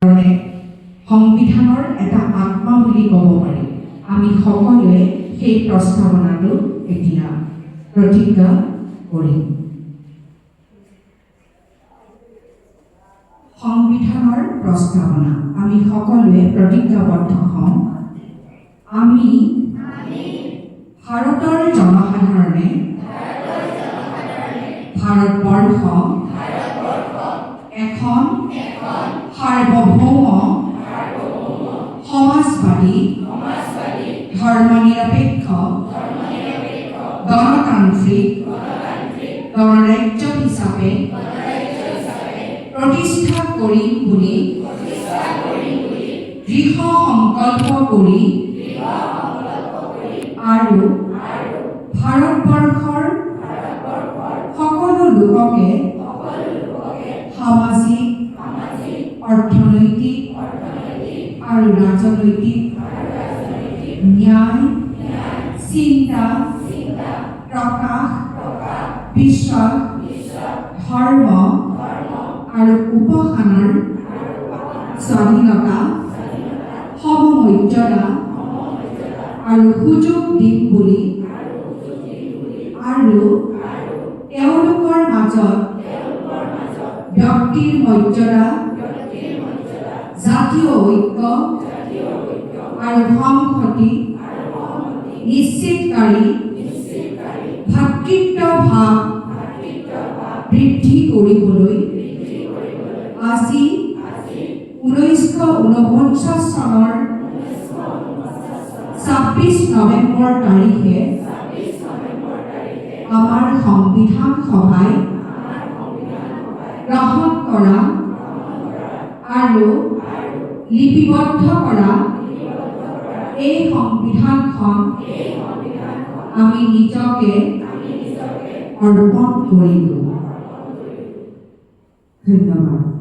সংবিধানৰ এটা আত্মা বুলি ক'ব পাৰি। আমি সকলোৱে সেই প্ৰস্তাৱনাটো এতিয়া প্ৰতিজ্ঞা কৰিম। সংবিধানৰ প্ৰস্তাৱনা আমি সকলোৱে প্ৰতিজ্ঞাবদ্ধ হওঁ। আমি ভাৰতৰ জনসাধাৰণে ভাৰতবৰ্ষ এখন সাৰ্বভৌম সমাজবাদী ধৰ্মনিৰপেক্ষ গণতান্ত্ৰিক গণৰাজ্য হিচাপে প্ৰতিষ্ঠা কৰিম বুলি দৃঢ় সংকল্প কৰি আৰু ভাৰতবৰ্ষৰ সকলো লোককে সামাজিক অৰ্থনৈতিক আৰু ৰাজনৈতিক ন্যায় চিন্তা প্ৰকাশ বিশ্বাস ধৰ্ম আৰু উপাসনাৰ স্বাধীনতা সমমৰ্যাদা আৰু সুযোগ দিম বুলি আৰু তেওঁলোকৰ মাজত ব্যক্তিৰ মৰ্যাদা জাতীয় ঐক্য আৰু সংহতি নিশ্চিতকাৰী ভাতৃত্বভাৱ বৃদ্ধি কৰিবলৈ আজি 1949 চনৰ 26 নৱেম্বৰ তাৰিখে আমাৰ সংবিধান সভাই গ্ৰহণ কৰা আৰু লিপিবদ্ধ কৰা এই সংবিধানখন আমি নিজকে অৰ্পণ কৰিলোঁ। ধন্যবাদ।